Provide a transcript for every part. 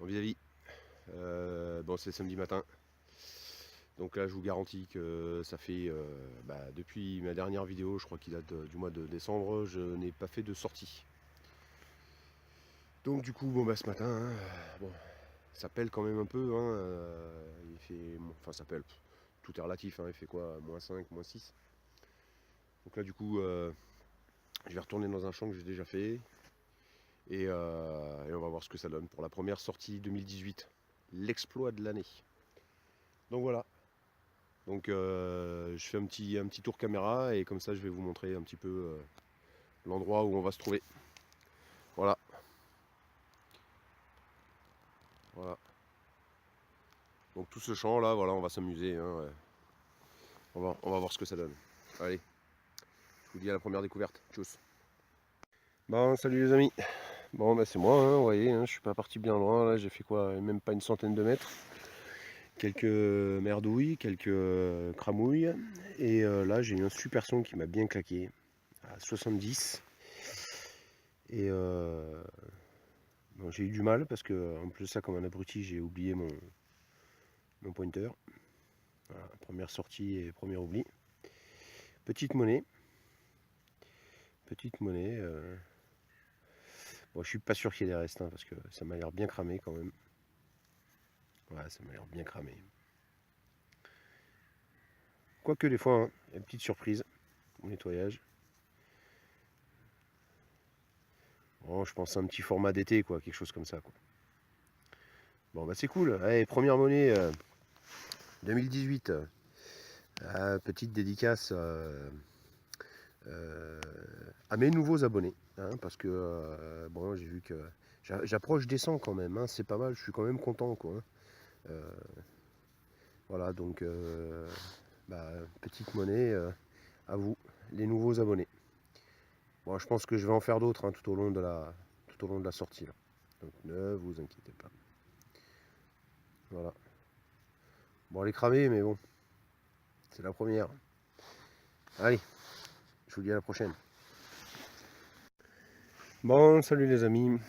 en vis-à-vis. Bon, c'est samedi matin. Donc là, je vous garantis que ça fait, depuis ma dernière vidéo, je crois qu'il date du mois de décembre, je n'ai pas fait de sortie. Donc du coup, bon, ce matin, hein, bon, ça pèle quand même un peu. Hein, il fait, enfin, ça pèle. Tout est relatif. Hein, il fait quoi, -5, -6. Donc là, du coup, je vais retourner dans un champ que j'ai déjà fait. Et on va voir ce que ça donne pour la première sortie 2018. L'exploit de l'année. Donc voilà. Donc je fais un petit tour caméra et comme ça je vais vous montrer un petit peu l'endroit où on va se trouver. Voilà. Voilà. Donc tout ce champ là, voilà, on va s'amuser. Hein, ouais. On va voir ce que ça donne. Allez, je vous dis à la première découverte. Tchuss. Bon, salut les amis. Bon, c'est moi, hein, vous voyez, hein, je suis pas parti bien loin. Là, j'ai fait quoi, même pas une centaine de mètres. Quelques merdouilles, quelques cramouilles. Et là, j'ai eu un super son qui m'a bien claqué. À 70. Et bon, j'ai eu du mal parce que, en plus de ça, comme un abruti, j'ai oublié mon pointer. Voilà, première sortie et premier oubli. Petite monnaie. Petite monnaie. Bon, je suis pas sûr qu'il y ait des restes, hein, parce que ça m'a l'air bien cramé quand même. Ouais, ça m'a l'air bien cramé. Quoique des fois, hein, il y a une petite surprise au nettoyage. Bon, je pense à un petit format d'été, quoi, quelque chose comme ça, quoi. Bon, c'est cool. Allez, première monnaie 2018. Petite dédicace à mes nouveaux abonnés. Hein, parce que, bon, j'ai vu que j'approche des 100 quand même. Hein, c'est pas mal, je suis quand même content, quoi. Hein. Voilà, donc, petite monnaie à vous, les nouveaux abonnés. Bon, je pense que je vais en faire d'autres, hein, tout au long de la sortie. Là. Donc ne vous inquiétez pas. Voilà. Bon, elle est cramée, mais bon, c'est la première. Allez, je vous dis à la prochaine. Bon, salut les amis.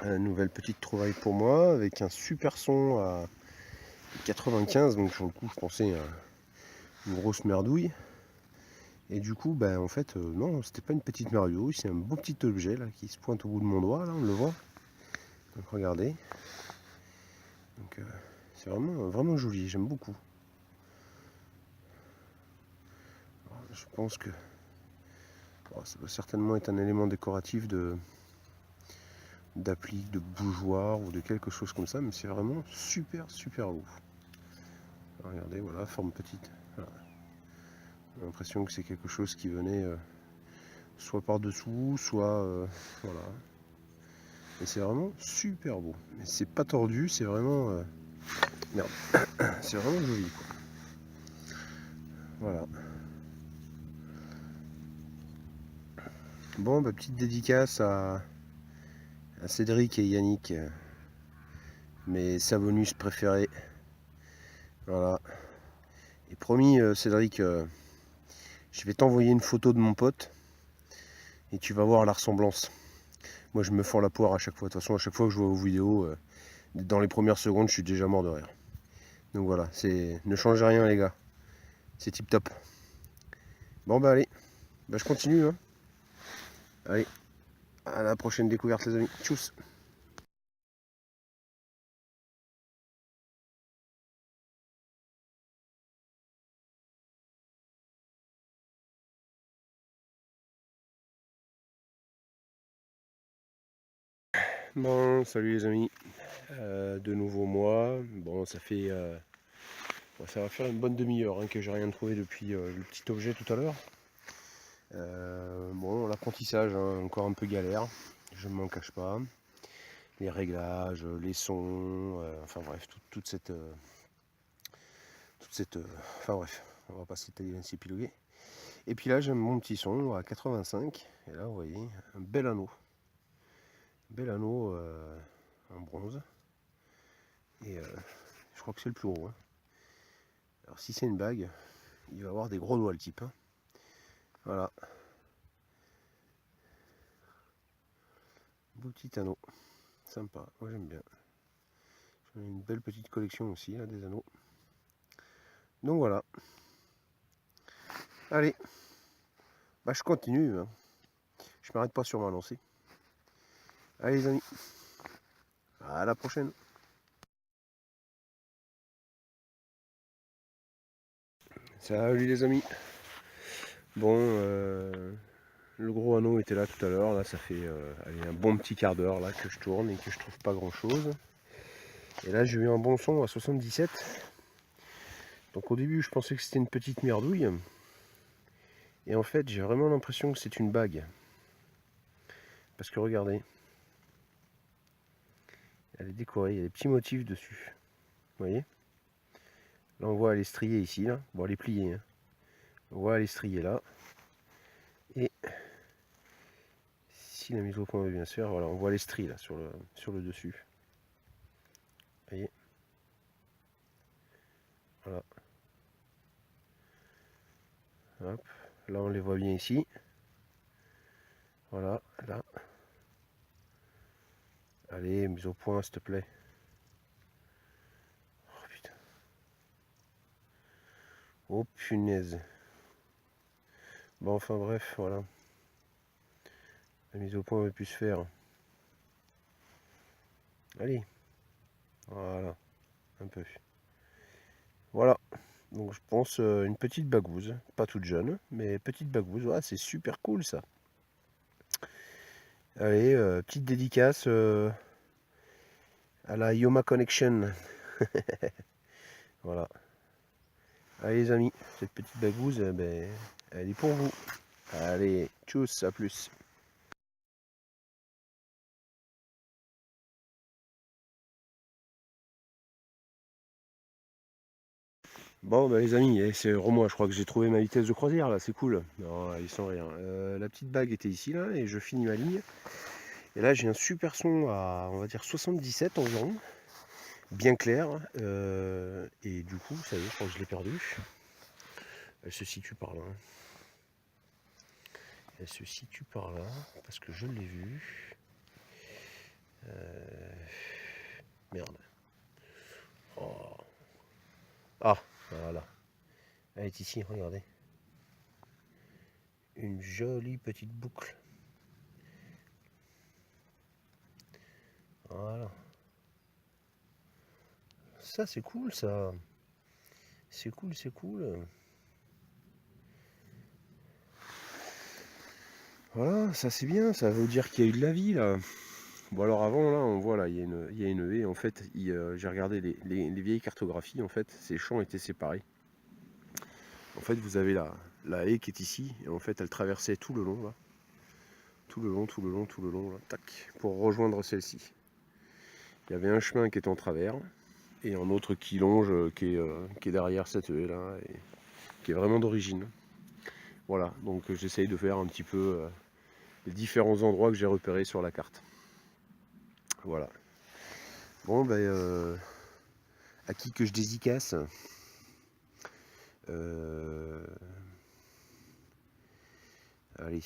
Nouvelle petite trouvaille pour moi, avec un super son à 95. Donc sur le coup, je pensais à une grosse merdouille. Et du coup, en fait, non, c'était pas une petite merdouille, c'est un beau petit objet là qui se pointe au bout de mon doigt, là, on le voit. Donc regardez. Donc c'est vraiment, vraiment joli, j'aime beaucoup. Alors, je pense que ça doit certainement être un élément décoratif d'applique, de bougeoir ou de quelque chose comme ça, mais c'est vraiment super super beau. Alors, regardez, voilà, forme petite. Voilà. J'ai l'impression que c'est quelque chose qui venait soit par dessous, soit voilà. Et c'est vraiment super beau. Mais c'est pas tordu, c'est vraiment merde, c'est vraiment joli, quoi. Voilà. Bon, petite dédicace à Cédric et Yannick, mes savonus préférés. Voilà. Et promis, Cédric, je vais t'envoyer une photo de mon pote et tu vas voir la ressemblance. Moi, je me fends la poire à chaque fois. De toute façon, à chaque fois que je vois vos vidéos, dans les premières secondes, je suis déjà mort de rire. Donc voilà, ne changez rien, les gars. C'est tip top. Bon, allez, je continue. Hein. Allez, à la prochaine découverte, les amis. Tchuss. Bon, salut les amis. De nouveau moi. Bon, ça va faire une bonne demi-heure hein, que j'ai rien trouvé depuis le petit objet tout à l'heure. Bon, l'apprentissage, hein, encore un peu galère, je ne m'en cache pas. Les réglages, les sons, enfin bref, enfin bref, on va pas s'épiloguer. Et puis là, j'aime mon petit son à 85, et là, vous voyez, un bel anneau. Bel anneau en bronze. Et je crois que c'est le plus gros. Hein. Alors si c'est une bague, il va avoir des gros doigts le type. Hein. Voilà. Beau petit anneau. Sympa, moi j'aime bien. Une belle petite collection aussi, là, des anneaux. Donc voilà. Allez, bah, je continue. Hein. Je m'arrête pas sur ma lancée. Allez les amis, à la prochaine. Salut les amis. Bon, le gros anneau était là tout à l'heure. Là, ça fait allez, un bon petit quart d'heure là que je tourne et que je trouve pas grand chose. Et là, j'ai eu un bon son à 77. Donc au début, je pensais que c'était une petite merdouille. Et en fait, j'ai vraiment l'impression que c'est une bague. Parce que regardez, elle est décorée, il y a des petits motifs dessus. Vous voyez? Là, on voit elle est striée ici. Là. Bon, elle est pliée. Hein. On voit elle est striée là. Et si la mise au point est bien sûr, voilà, on voit les stries là sur le dessus. Vous voyez? Voilà. Hop. Là, on les voit bien ici. Voilà, là. Allez, mise au point, s'il te plaît. Oh putain. Oh punaise. Bon, enfin bref, voilà. La mise au point aurait pu se faire. Allez. Voilà. Un peu. Voilà. Donc je pense une petite bagouze. Pas toute jeune, mais petite bagouze. Voilà, c'est super cool ça. Allez, petite dédicace à la Yoma Connection. Voilà. Allez les amis, cette petite bagouze, ben, elle est pour vous. Allez, tchuss, à plus. Bon bah les amis, c'est moi, je crois que j'ai trouvé ma vitesse de croisière là, c'est cool. Non, ils sont rien. La petite bague était ici là et je finis ma ligne. Et là j'ai un super son à on va dire 77 environ, bien clair. Et du coup, ça y est, je crois que je l'ai perdu. Elle se situe par là. Elle se situe par là, parce que je l'ai vue. Merde. Oh. Ah, voilà. Elle est ici, regardez. Une jolie petite boucle. Voilà. Ça, c'est cool, ça. C'est cool, c'est cool. Voilà, ça c'est bien, ça veut dire qu'il y a eu de la vie, là. Bon, alors avant, là, on voit, là, il y a une haie. En fait, j'ai regardé les vieilles cartographies, en fait, ces champs étaient séparés. En fait, vous avez la haie qui est ici, et en fait, elle traversait tout le long, là. Tout le long, tout le long, tout le long, là, tac, pour rejoindre celle-ci. Il y avait un chemin qui est en travers, et un autre qui longe, qui est derrière cette haie, là, et qui est vraiment d'origine. Voilà, donc j'essaye de faire un petit peu les différents endroits que j'ai repérés sur la carte. Voilà. Bon, ben, à qui que je dédicace allez,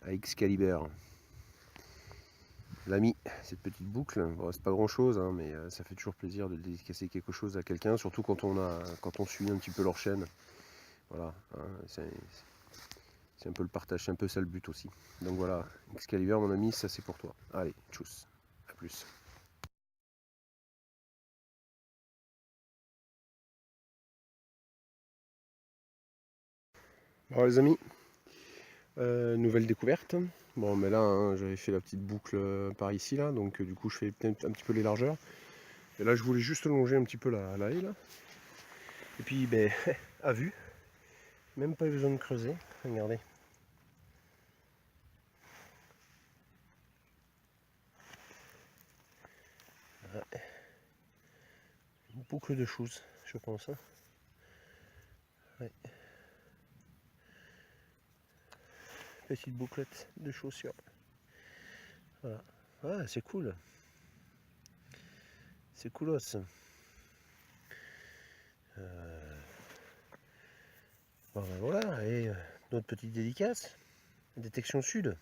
à Excalibur. L'ami, cette petite boucle, bon, c'est pas grand chose, hein, mais ça fait toujours plaisir de dédicacer quelque chose à quelqu'un, surtout quand on suit un petit peu leur chaîne. Voilà, hein, c'est un peu le partage, c'est un peu ça le but aussi. Donc voilà, Excalibur mon ami, ça c'est pour toi. Allez, tchuss, à plus. Bon les amis, nouvelle découverte. Bon mais là hein, j'avais fait la petite boucle par ici là, donc du coup je fais peut-être un petit peu les largeurs. Et là je voulais juste longer un petit peu la haie là. Et puis ben à vue, même pas besoin de creuser, regardez. Une boucle de choses, je pense. Hein. Ouais. Petite bouclette de chaussures. Voilà. Ah, c'est cool. C'est coolos. Bon, ben voilà, et notre petite dédicace. Détection sud.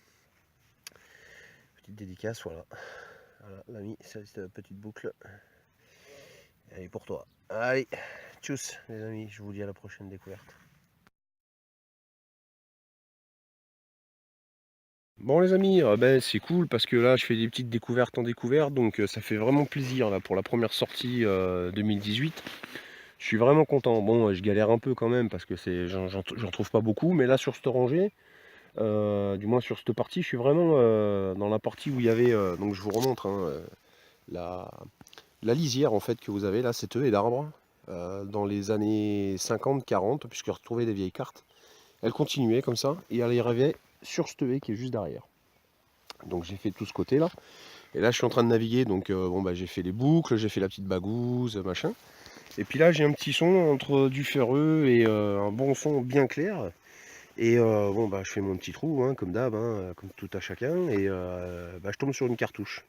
Petite dédicace, voilà. Voilà, l'ami, ça c'est la petite boucle. Allez, pour toi. Allez, tchuss les amis, je vous dis à la prochaine découverte. Bon les amis, ben, c'est cool parce que là je fais des petites découvertes en découverte, donc ça fait vraiment plaisir là pour la première sortie 2018. Je suis vraiment content. Bon, je galère un peu quand même parce que j'en trouve pas beaucoup, mais là sur cette rangée, du moins sur cette partie, je suis vraiment dans la partie où il y avait, donc je vous remontre hein, la, la lisière en fait que vous avez là, cette haie d'arbres dans les années 50-40, puisque je retrouvais des vieilles cartes. Elle continuait comme ça et elle y arrivait sur cette haie qui est juste derrière. Donc j'ai fait tout ce côté là. Et là je suis en train de naviguer, donc bon bah j'ai fait les boucles, j'ai fait la petite bagouze, machin. Et puis là j'ai un petit son entre du ferreux et un bon son bien clair. Et bon bah je fais mon petit trou hein, comme d'hab, hein, comme tout à chacun, et bah, je tombe sur une cartouche.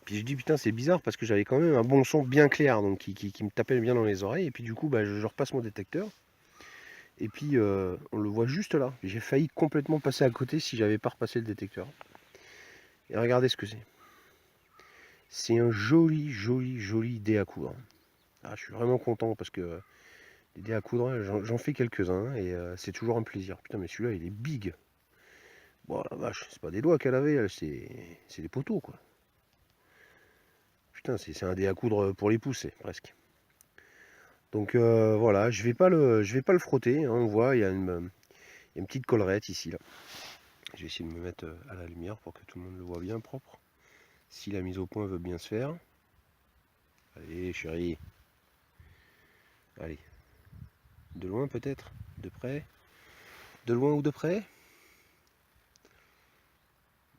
Puis je dis putain c'est bizarre parce que j'avais quand même un bon son bien clair, donc qui me tapait bien dans les oreilles. Et puis du coup bah, je repasse mon détecteur. Et puis on le voit juste là. J'ai failli complètement passer à côté si j'avais pas repassé le détecteur. Et regardez ce que c'est. C'est un joli dé à coudre. Ah, je suis vraiment content parce que les dés à coudre, j'en fais quelques-uns et c'est toujours un plaisir. Putain, mais celui-là, il est big. Bon, la vache, c'est pas des doigts qu'elle avait, c'est des poteaux, quoi. Putain, c'est un dé à coudre pour les pousser, presque. Donc voilà, je vais pas le frotter. Hein, on voit, il y a une petite collerette ici, là. Je vais essayer de me mettre à la lumière pour que tout le monde le voit bien propre. Si la mise au point veut bien se faire. Allez, chérie. Allez. De loin peut-être? De près? De loin ou de près?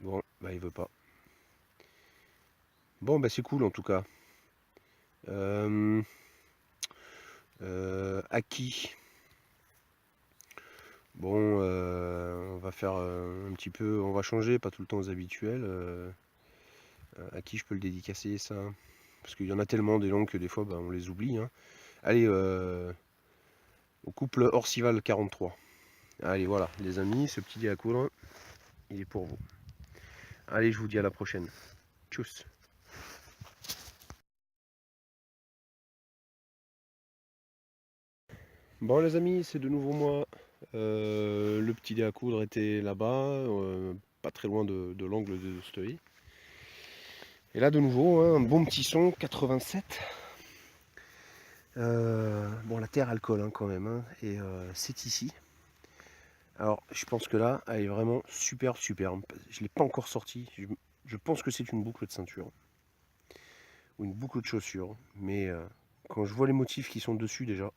Bon, bah il veut pas. Bon, bah c'est cool en tout cas. Acquis. Bon, on va faire un petit peu, on va changer, pas tout le temps aux habituels. À qui je peux le dédicacer ça? Parce qu'il y en a tellement des longs que des fois bah, on les oublie. Hein. Allez, au couple Orcival 43. Allez, voilà, les amis, ce petit dé à coudre, il est pour vous. Allez, je vous dis à la prochaine. Tchuss. Bon les amis, c'est de nouveau moi. Le petit dé à coudre était là-bas, pas très loin de l'angle de Story. Et là de nouveau, hein, un bon petit son, 87. Bon la terre alcool hein, quand même, hein, et c'est ici. Alors je pense que là, elle est vraiment superbe. Je ne l'ai pas encore sortie. Je pense que c'est une boucle de ceinture. Ou une boucle de chaussure. Mais quand je vois les motifs qui sont dessus déjà,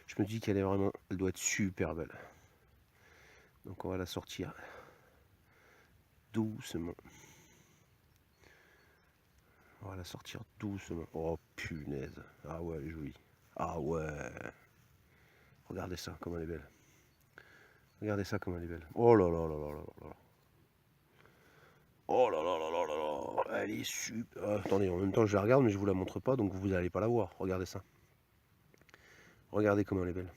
je me dis qu'elle est vraiment. Elle doit être super belle. Donc on va la sortir doucement. On va la sortir doucement. Oh punaise. Ah ouais, elle est jolie. Ah ouais. Regardez ça, comme elle est belle. Regardez ça, comme elle est belle. Oh là là là là là là. Oh là là là là là là. Elle est super. Attendez, en même temps je la regarde, mais je vous la montre pas, donc vous n'allez pas la voir. Regardez ça. Regardez comment elle est belle.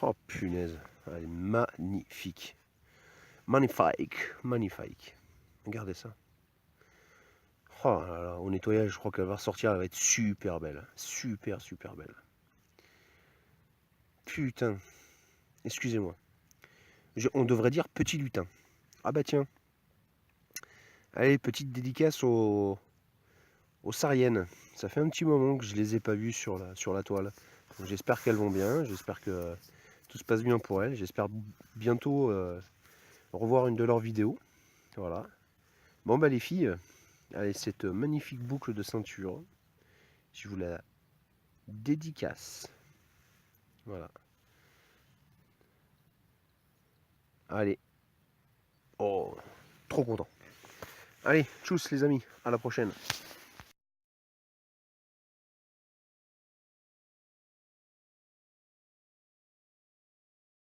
Oh punaise. Elle est magnifique. Magnifique. Regardez ça. Oh là là, au nettoyage, je crois qu'elle va ressortir, elle va être super belle. Super belle. Putain. Excusez-moi. On devrait dire petit lutin. Ah bah tiens. Allez, petite dédicace aux Sariennes. Ça fait un petit moment que je les ai pas vues sur la toile. J'espère qu'elles vont bien. J'espère que tout se passe bien pour elles. J'espère bientôt revoir une de leurs vidéos. Voilà. Bon bah les filles, allez, cette magnifique boucle de ceinture, je vous la dédicace. Voilà. Allez. Oh, trop content. Allez, tchuss les amis, à la prochaine.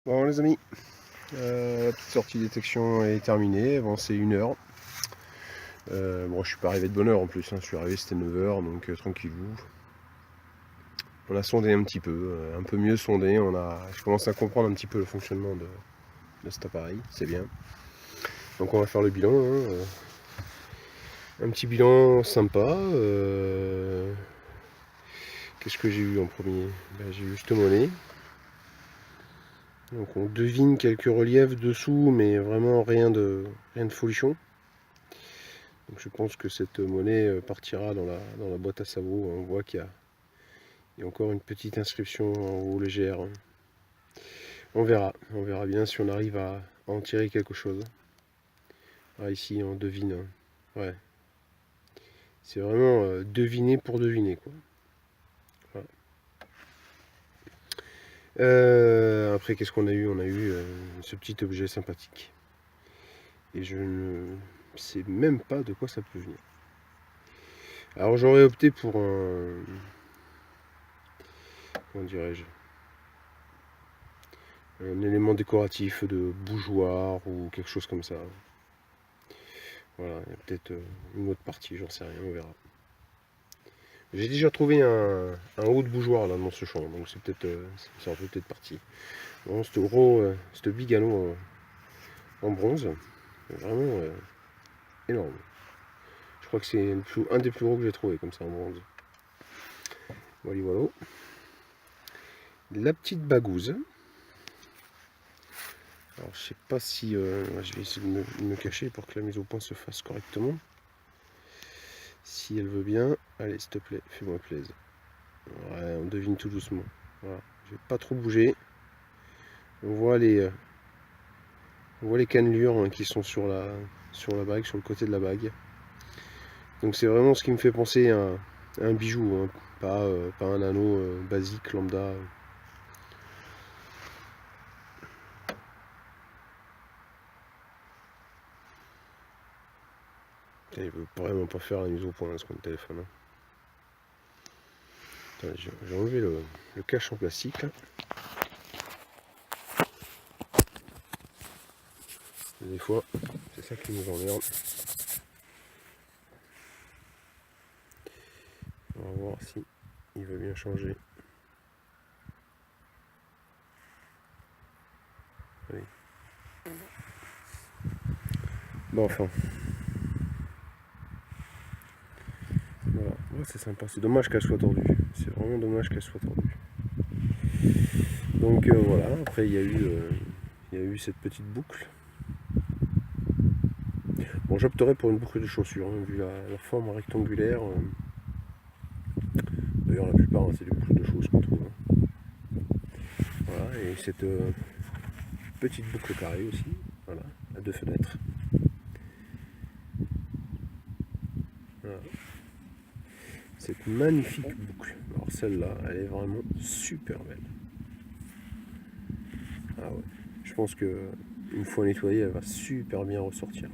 Bon les amis, la petite sortie détection est terminée, bon c'est 1h. Bon je suis pas arrivé de bonne heure en plus, hein. Je suis arrivé c'était 9h donc tranquillou. On a sondé un petit peu mieux sondé, je commence à comprendre un petit peu le fonctionnement de cet appareil, c'est bien. Donc on va faire le bilan, hein. Un petit bilan sympa. Qu'est-ce que j'ai eu en premier? J'ai eu cette monnaie. Donc on devine quelques reliefs dessous, mais vraiment rien de folichon. Donc je pense que cette monnaie partira dans la boîte à savon. On voit qu'il y a encore une petite inscription en haut légère. On verra bien si on arrive à en tirer quelque chose. Ah, ici on devine. Ouais. C'est vraiment deviner pour deviner, quoi. Voilà. Après, qu'est-ce qu'on a eu? On a eu ce petit objet sympathique. Et je ne sais même pas de quoi ça peut venir. Alors j'aurais opté pour un... Comment dirais-je? Un élément décoratif de bougeoir ou quelque chose comme ça. Voilà, il y a peut-être une autre partie, j'en sais rien, on verra. J'ai déjà trouvé un haut de bougeoir là dans ce champ, donc c'est peut-être ça en fait peut-être partie. Bon, ce gros, ce big anneau en bronze, vraiment énorme. Je crois que c'est un des plus gros que j'ai trouvé comme ça en bronze. Voilà, voilà. La petite bagouze. Alors je sais pas si je vais essayer de me cacher pour que la mise au point se fasse correctement. Si elle veut bien, allez s'il te plaît, fais-moi plaisir. Ouais, on devine tout doucement. Voilà. Je vais pas trop bouger. On voit les cannelures hein, qui sont sur la bague, sur le côté de la bague. Donc c'est vraiment ce qui me fait penser à un bijou, hein, pas un anneau basique, lambda. Il veut vraiment pas faire la mise au point, ce qu'on téléphone. Hein. J'ai enlevé le cache en plastique. Là. Des fois, c'est ça qui nous emmerde. On va voir si il veut bien changer. Allez. Bon, enfin. Voilà, ouais, c'est sympa. C'est dommage qu'elle soit tordue. C'est vraiment dommage qu'elle soit tordue. Donc voilà, après il y a eu cette petite boucle. Bon, j'opterais pour une boucle de chaussures, hein, vu la forme rectangulaire. D'ailleurs, la plupart, hein, c'est des boucles de choses qu'on trouve. Hein. Voilà, et cette petite boucle carrée aussi, voilà, à 2 fenêtres. Voilà. Cette magnifique boucle. Alors celle-là, elle est vraiment super belle. Ah ouais. Je pense que une fois nettoyée, elle va super bien ressortir.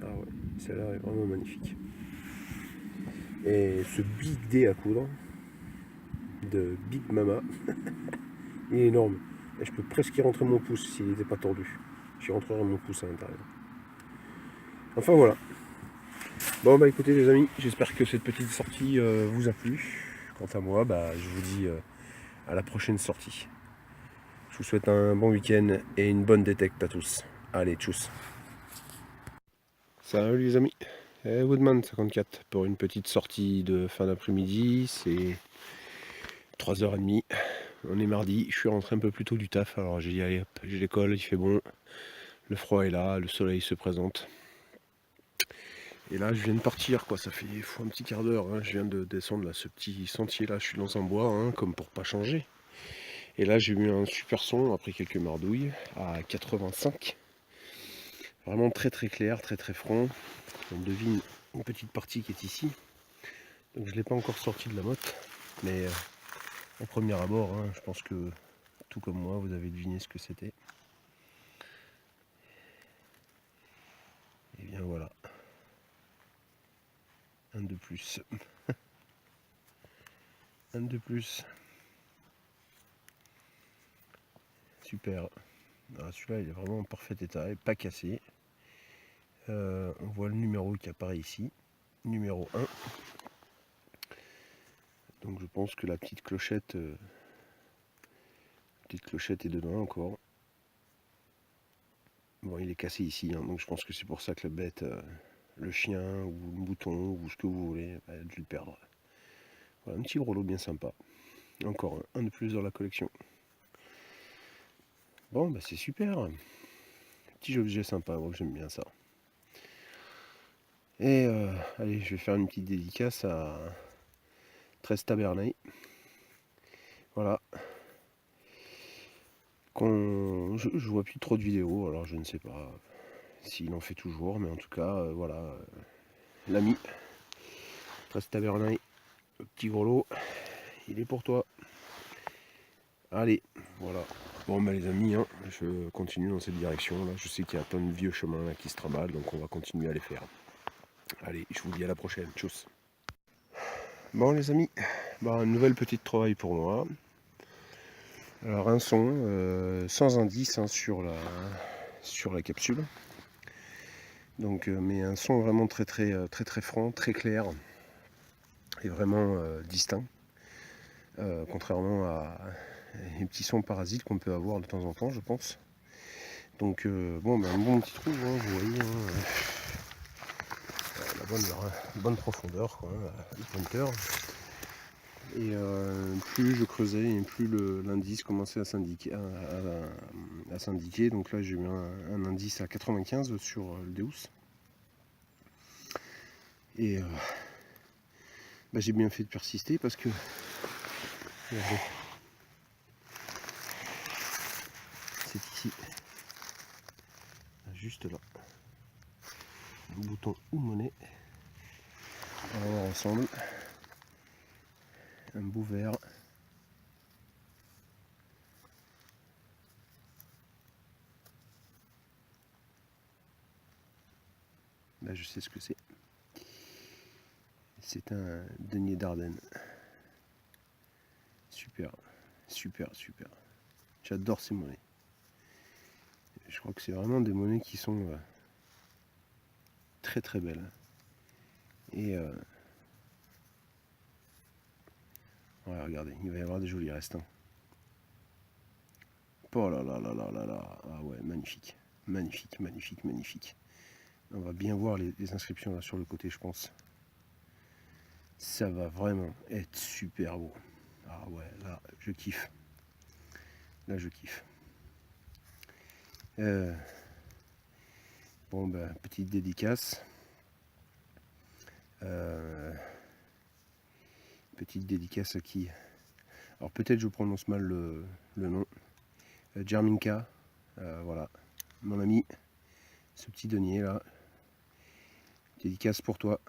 Ah ouais, celle-là est vraiment magnifique. Et ce big dé à coudre de Big Mama, il est énorme. Et je peux presque y rentrer mon pouce s'il n'était pas tordu. J'y rentrerai mon pouce à l'intérieur. Enfin voilà. Bon bah écoutez les amis, j'espère que cette petite sortie vous a plu. Quant à moi, bah, je vous dis à la prochaine sortie. Je vous souhaite un bon week-end et une bonne détecte à tous. Allez, tchuss. Salut les amis. Woodman 54 pour une petite sortie de fin d'après-midi. C'est 3h30. On est mardi. Je suis rentré un peu plus tôt du taf. Alors j'ai dit allez hop, j'ai l'école, il fait bon. Le froid est là, le soleil se présente. Et là je viens de partir quoi, ça fait un petit quart d'heure. Hein. Je viens de descendre là, ce petit sentier là, je suis dans un bois, hein, comme pour pas changer. Et là j'ai eu un super son après quelques mardouilles à 85. Vraiment très très clair, très très franc. On devine une petite partie qui est ici. Donc je ne l'ai pas encore sorti de la motte. Mais au premier abord, hein, je pense que tout comme moi, vous avez deviné ce que c'était. Et bien voilà. Un de plus. Un de plus. Super. Celui-là, il est vraiment en parfait état, pas cassé. On voit le numéro qui apparaît ici. Numéro 1. Donc je pense que la petite clochette est dedans encore. Bon, il est cassé ici, hein, donc je pense que c'est pour ça que la bête, le chien ou le mouton ou ce que vous voulez, a dû le perdre. Voilà, un petit gros lot bien sympa. Encore un de plus dans la collection. Bon, bah c'est super. Petit objet sympa, moi j'aime bien ça. Et allez, je vais faire une petite dédicace à 13 Tabernae. Voilà. Je vois plus trop de vidéos, alors je ne sais pas s'il en fait toujours, mais en tout cas, voilà. L'ami 13 Tabernae, le petit gros lot, il est pour toi. Allez, voilà. Bon bah les amis, hein, je continue dans cette direction. Là. Je sais qu'il y a plein de vieux chemins là, qui se trimballent, donc on va continuer à les faire. Allez, je vous dis à la prochaine. Tchuss. Bon les amis, bah, une nouvelle petite trouvaille pour moi. Alors un son sans indice hein, sur la capsule. Donc mais un son vraiment très franc, très clair et vraiment distinct. Contrairement à les petits sons parasites qu'on peut avoir de temps en temps, je pense. Donc bon, ben, un bon petit trou, hein, vous voyez, hein, la bonne profondeur, quoi, le pointeur. Et plus je creusais et plus l'indice commençait à s'indiquer. Donc là j'ai eu un indice à 95 sur le Deus. Et bah, j'ai bien fait de persister parce que regardez, c'est ici, juste là, un bouton ou monnaie. On va voir ensemble un bout vert. Là je sais ce que c'est. C'est un denier d'Ardenne. Super, super, super. J'adore ces monnaies. Je crois que c'est vraiment des monnaies qui sont très très belles. Et ouais, regardez, il va y avoir des jolis restants. Oh là là là là là là. Ah ouais, magnifique. Magnifique, magnifique, magnifique. On va bien voir les inscriptions là sur le côté, je pense. Ça va vraiment être super beau. Ah ouais, là, je kiffe. Là, je kiffe. Bon, ben, petite dédicace. Petite dédicace à qui? Alors, peut-être je prononce mal le nom. Jerminka. Voilà. Mon ami. Ce petit denier là. Dédicace pour toi.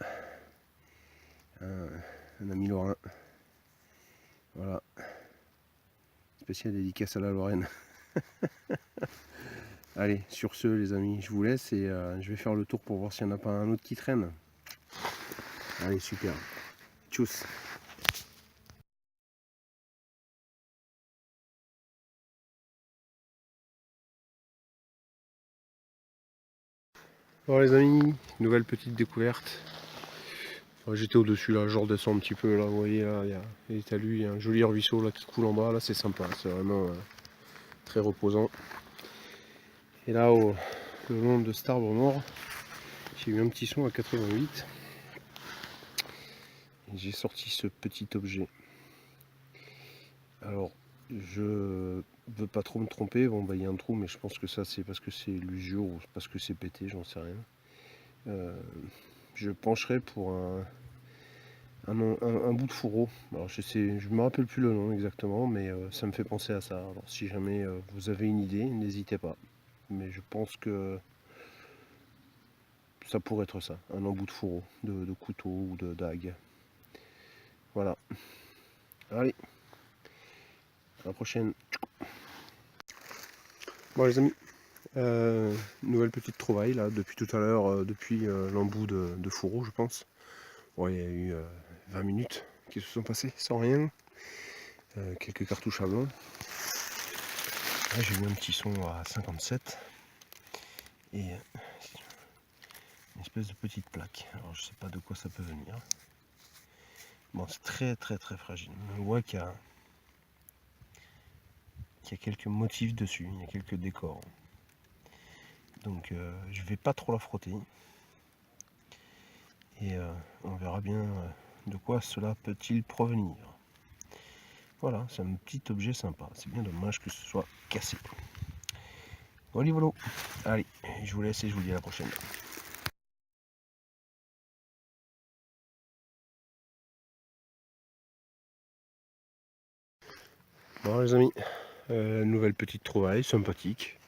Un ami lorrain. Voilà. Spécial dédicace à la Lorraine. Allez, sur ce les amis, je vous laisse et je vais faire le tour pour voir s'il n'y en a pas un autre qui traîne. Allez, super. Tchuss. Bon les amis, nouvelle petite découverte. J'étais au-dessus là, je redescends un petit peu là, vous voyez là, il y a les talus, il y a un joli ruisseau là qui coule en bas, là c'est sympa, c'est vraiment très reposant. Et là le long de cet arbre mort, j'ai eu un petit son à 88. Et j'ai sorti ce petit objet. Alors je veux pas trop me tromper, bon bah il y a un trou mais je pense que ça c'est parce que c'est l'usure ou parce que c'est pété, j'en sais rien. Je pencherai pour un bout de fourreau. Alors je me rappelle plus le nom exactement, mais ça me fait penser à ça. Alors si jamais vous avez une idée, n'hésitez pas. Mais je pense que ça pourrait être ça, un embout de fourreau, de couteau ou de dague. Voilà. Allez, à la prochaine. Bon les amis, nouvelle petite trouvaille là, depuis tout à l'heure, depuis l'embout de fourreau je pense. Bon, il y a eu 20 minutes qui se sont passées sans rien. Quelques cartouches à blanc. Là j'ai eu un petit son à 57 et une espèce de petite plaque. Alors je sais pas de quoi ça peut venir. Bon c'est très fragile. On voit qu'il y a quelques motifs dessus, il y a quelques décors. donc je vais pas trop la frotter. Et on verra bien de quoi cela peut-il provenir. Voilà, c'est un petit objet sympa. C'est bien dommage que ce soit cassé. Voilà, voilà. Allez, je vous laisse et je vous dis à la prochaine. Bon les amis, nouvelle petite trouvaille sympathique.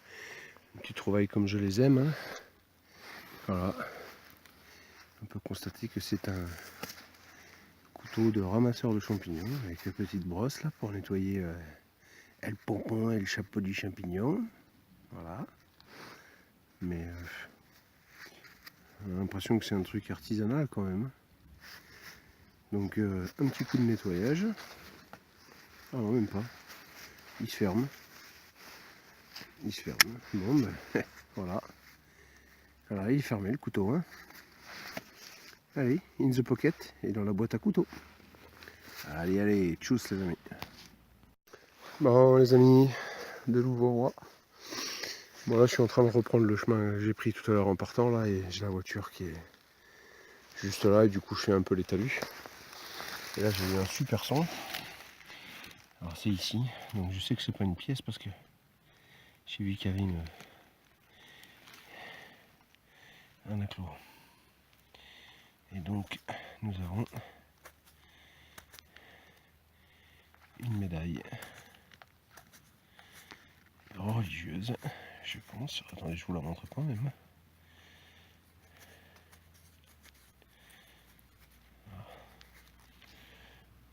Une petite trouvaille comme je les aime. Hein. Voilà. On peut constater que c'est un couteau de ramasseur de champignons avec la petite brosse là pour nettoyer le pompon et le chapeau du champignon. Voilà. Mais on a l'impression que c'est un truc artisanal quand même. Donc un petit coup de nettoyage. Ah non, même pas. Il se ferme. Il se ferme. Bon ben voilà. Voilà, il est fermé le couteau. Hein. Allez, in the pocket et dans la boîte à couteau. Allez, allez, tchuss les amis. Bon les amis, de nouveau roi. Bon là je suis en train de reprendre le chemin que j'ai pris tout à l'heure en partant là et j'ai la voiture qui est juste là et du coup je fais un peu les talus. Et là j'ai eu un super son. Alors c'est ici, donc je sais que c'est pas une pièce parce que j'ai vu qu'il y avait un acclos. Et donc nous avons une médaille religieuse, je pense. Attendez, je vous la montre quand même.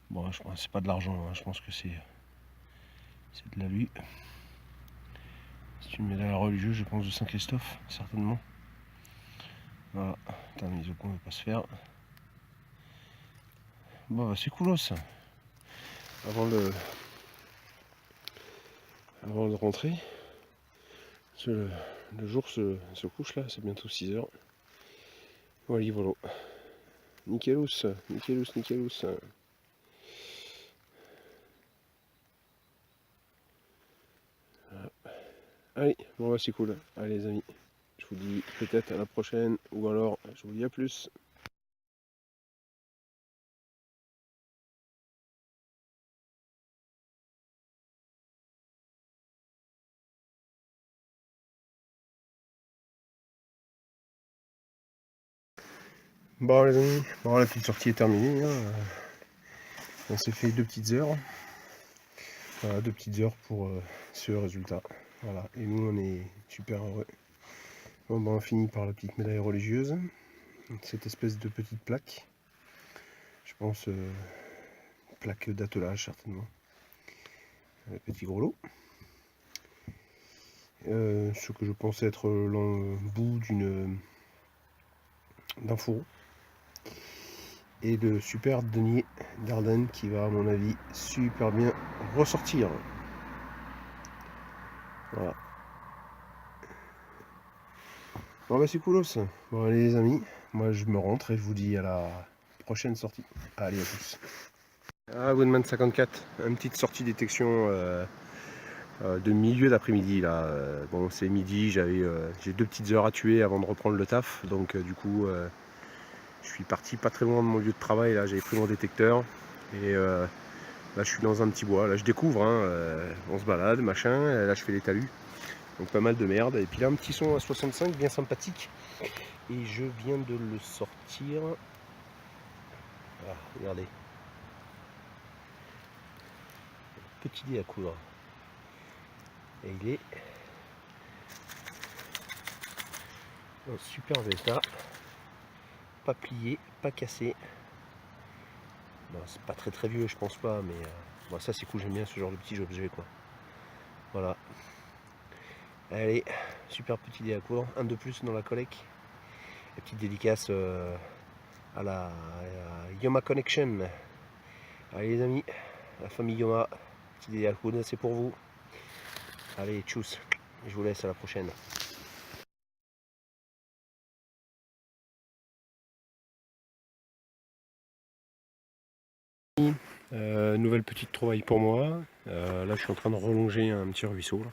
Bon, je pense c'est pas de l'argent, hein. Je pense que c'est de l'alu. C'est une médaille religieuse, je pense, de Saint-Christophe, certainement. Voilà, attends, mise au point ne va pas se faire. Bon, bah, c'est coolos. Avant de rentrer, le jour se couche là, c'est bientôt 6 h. Voilà, voilà. Nickelous, nickelous, nickelous. Allez, bon bah c'est cool. Allez les amis, je vous dis peut-être à la prochaine, ou alors je vous dis à plus. Bon les amis, bon la petite sortie est terminée. Hein. On s'est fait 2 petites heures. Voilà, 2 petites heures pour ce résultat. Voilà, et nous on est super heureux. Bon bah on finit par la petite médaille religieuse. Cette espèce de petite plaque. Je pense plaque d'attelage certainement. Un petit gros lot. Ce que je pensais être le bout d'un fourreau. Et le super denier d'Ardenne qui va à mon avis super bien ressortir. Voilà. Bon bah c'est coolos. Bon allez les amis, moi je me rentre et je vous dis à la prochaine sortie. Allez à tous. Ah Woodman 54, une petite sortie détection de milieu d'après-midi là. Bon c'est midi, j'ai 2 petites heures à tuer avant de reprendre le taf. Donc du coup je suis parti pas très loin de mon lieu de travail, là j'avais pris mon détecteur. Et là je suis dans un petit bois, là je découvre, hein, on se balade, machin, là je fais les talus. Donc pas mal de merde. Et puis là un petit son à 65 bien sympathique. Et je viens de le sortir. Ah, regardez. Petit dé à coudre. Et il est en super état. Pas plié, pas cassé. Bon, c'est pas très vieux, je pense pas, mais bon, ça c'est cool, j'aime bien ce genre de petits objets quoi. Voilà. Allez, super petit dé à coudre, un de plus dans la collecte. La petite dédicace à la Yoma Connection. Allez les amis, la famille Yoma, petit dé à coudre, c'est pour vous. Allez, tchuss, je vous laisse à la prochaine. Nouvelle petite trouvaille pour moi. Là je suis en train de relonger un petit ruisseau. Là.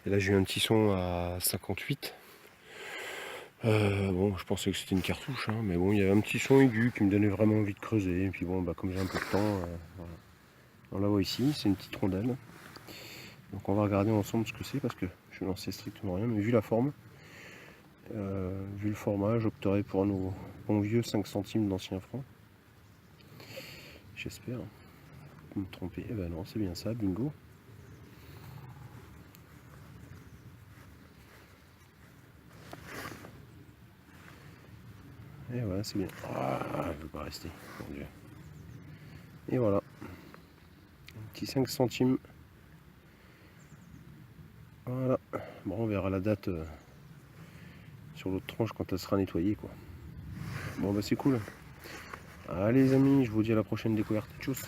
Et là j'ai eu un petit son à 58. Bon, je pensais que c'était une cartouche, hein, mais bon, il y avait un petit son aigu qui me donnait vraiment envie de creuser. Et puis bon, bah, comme j'ai un peu de temps, voilà. On la voit ici, c'est une petite rondelle. Donc on va regarder ensemble ce que c'est parce que je n'en sais strictement rien, mais vu la forme, vu le format, j'opterai pour nos bons vieux 5 centimes d'ancien franc. J'espère. Me tromper. Eh ben non, c'est bien ça, bingo. Et voilà, c'est bien. Ah, je ne veux pas rester, mon Dieu. Et voilà. Un petit 5 centimes. Voilà. Bon, on verra la date sur l'autre tranche quand elle sera nettoyée, quoi. Bon, bah c'est cool. Allez les amis, je vous dis à la prochaine découverte. Tchuss.